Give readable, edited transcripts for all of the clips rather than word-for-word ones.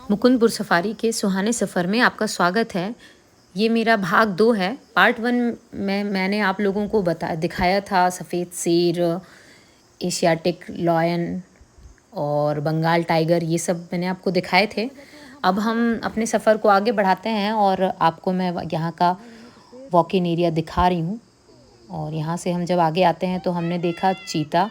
Mukundpur safari के सुहाने सफ़र में आपका स्वागत है। ये मेरा भाग 2 है। पार्ट 1 में मैंने आप लोगों को दिखाया था सफ़ेद शेर, एशियाटिक लायन और बंगाल टाइगर, ये सब मैंने आपको दिखाए थे। अब हम अपने सफ़र को आगे बढ़ाते हैं और आपको मैं यहाँ का वॉक इन एरिया दिखा रही हूँ। और यहाँ से हम जब आगे आते हैं तो हमने देखा चीता।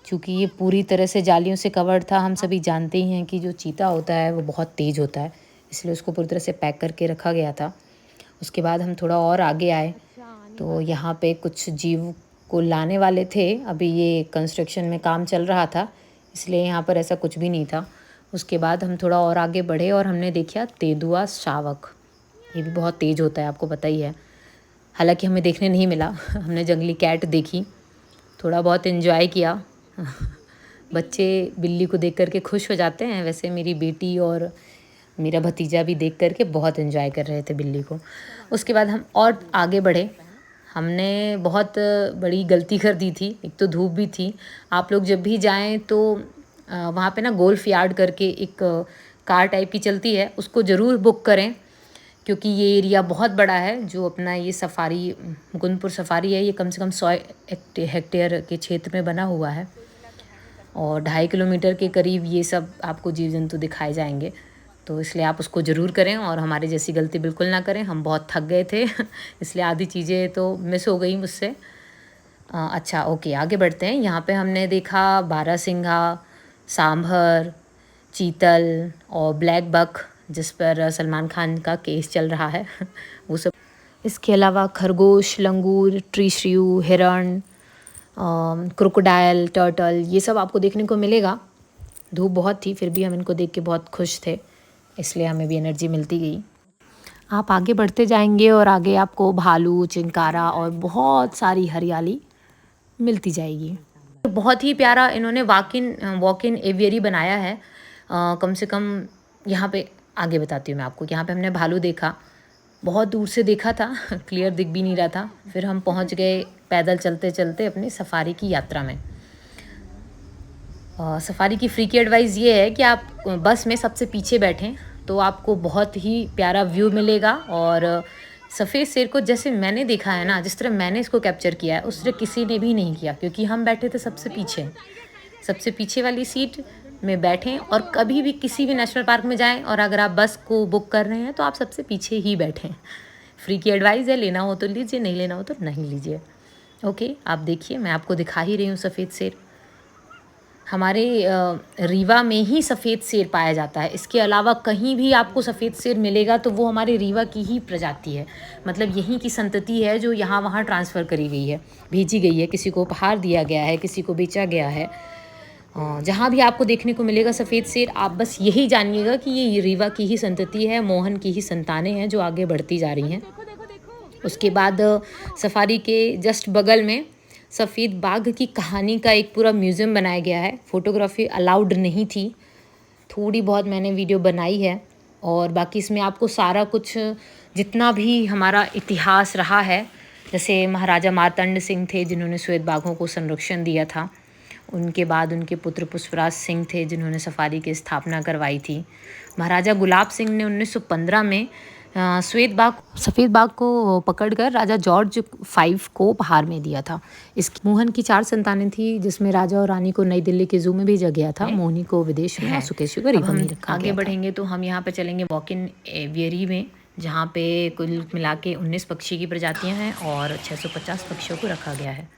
चूँकि ये पूरी तरह से जालियों से कवर्ड था, हम सभी जानते ही हैं कि जो चीता होता है वो बहुत तेज़ होता है, इसलिए उसको पूरी तरह से पैक करके रखा गया था। उसके बाद हम थोड़ा और आगे आए तो यहाँ पे कुछ जीव को लाने वाले थे। अभी ये कंस्ट्रक्शन में काम चल रहा था, इसलिए यहाँ पर ऐसा कुछ भी नहीं था। उसके बाद हम थोड़ा और आगे बढ़े और हमने देखा तेंदुआ शावक। ये भी बहुत तेज़ होता है, आपको पता ही है। हालांकि हमें देखने नहीं मिला हमने जंगली कैट देखी, थोड़ा बहुत एंजॉय किया। बच्चे बिल्ली को देख कर के खुश हो जाते हैं, वैसे मेरी बेटी और मेरा भतीजा भी देख कर के बहुत एंजॉय कर रहे थे बिल्ली को। उसके बाद हम और आगे बढ़े। हमने बहुत बड़ी गलती कर दी थी। एक तो धूप भी थी। आप लोग जब भी जाएं तो वहाँ पे ना गोल्फ यार्ड करके एक कार टाइप की चलती है, उसको ज़रूर बुक करें, क्योंकि ये एरिया बहुत बड़ा है। जो अपना ये सफारी मुकुंदपुर सफारी है, ये कम से कम 100 हेक्टेयर के क्षेत्र में बना हुआ है और 2.5 किलोमीटर के करीब ये सब आपको जीव जंतु दिखाए जाएंगे। तो इसलिए आप उसको ज़रूर करें और हमारे जैसी गलती बिल्कुल ना करें। हम बहुत थक गए थे इसलिए आधी चीज़ें तो मिस हो गई मुझसे। अच्छा, ओके, आगे बढ़ते हैं। यहाँ पे हमने देखा बारहसिंघा, सांभर, चीतल और ब्लैक बक, जिस पर सलमान खान का केस चल रहा है वो सब। इसके अलावा खरगोश, लंगूर, ट्री श्रीयू, हिरण, क्रोकोडाइल, टर्टल, ये सब आपको देखने को मिलेगा। धूप बहुत थी, फिर भी हम इनको देख के बहुत खुश थे, इसलिए हमें भी एनर्जी मिलती गई। आप आगे बढ़ते जाएंगे और आगे आपको भालू, चिंकारा और बहुत सारी हरियाली मिलती जाएगी। तो बहुत ही प्यारा इन्होंने वॉक इन एवियरी बनाया है। कम से कम यहाँ पे आगे बताती हूँ मैं आपको। यहाँ पे हमने भालू देखा, बहुत दूर से देखा था क्लियर दिख भी नहीं रहा था। फिर हम पहुँच गए पैदल चलते चलते अपनी सफारी की यात्रा में। सफारी की फ्री की एडवाइस ये है कि आप बस में सबसे पीछे बैठें तो आपको बहुत ही प्यारा व्यू मिलेगा। और सफ़ेद शेर को जैसे मैंने देखा है ना, जिस तरह मैंने इसको कैप्चर किया है, उस तरह किसी ने भी नहीं किया, क्योंकि हम बैठे थे सबसे पीछे वाली सीट में बैठें। और कभी भी किसी भी नेशनल पार्क में जाएं और अगर आप बस को बुक कर रहे हैं तो आप सबसे पीछे ही बैठें। फ्री की एडवाइस है, लेना हो तो लीजिए, नहीं लेना हो तो नहीं लीजिए। ओके, आप देखिए, मैं आपको दिखा ही रही हूँ सफ़ेद शेर। हमारे रीवा में ही सफ़ेद शेर पाया जाता है। इसके अलावा कहीं भी आपको सफ़ेद शेर मिलेगा तो वो हमारे रीवा की ही प्रजाति है, मतलब यहीं की संतति है जो यहाँ वहाँ ट्रांसफ़र करी गई है, भेजी गई है, किसी को उपहार दिया गया है, किसी को बेचा गया है। जहाँ भी आपको देखने को मिलेगा सफ़ेद शेर, आप बस यही जानिएगा कि ये रीवा की ही संतति है, मोहन की ही संतानें हैं जो आगे बढ़ती जा रही हैं। उसके बाद सफारी के जस्ट बगल में सफ़ेद बाघ की कहानी का एक पूरा म्यूज़ियम बनाया गया है। फ़ोटोग्राफी अलाउड नहीं थी, थोड़ी बहुत मैंने वीडियो बनाई है। और बाकी इसमें आपको सारा कुछ जितना भी हमारा इतिहास रहा है, जैसे महाराजा मार्तंड सिंह थे जिन्होंने श्वेत बाघों को संरक्षण दिया था। उनके बाद उनके पुत्र पुष्पराज सिंह थे जिन्होंने सफारी की स्थापना करवाई थी। महाराजा गुलाब सिंह ने 1915 में सफ़ेद बाघ को पकड़कर राजा जॉर्ज 5 को उपहार में दिया था। इस मोहन की 4 संतानें थी, जिसमें राजा और रानी को नई दिल्ली के जू में भेजा गया था, मोहिनी को विदेश में, सुकेशु को रीवा में रखा गया था। आगे बढ़ेंगे तो हम यहाँ पे चलेंगे वॉक इन एवियरी में, जहाँ पे कुल मिला के 19 पक्षी की प्रजातियाँ हैं और 650 पक्षियों को रखा गया है।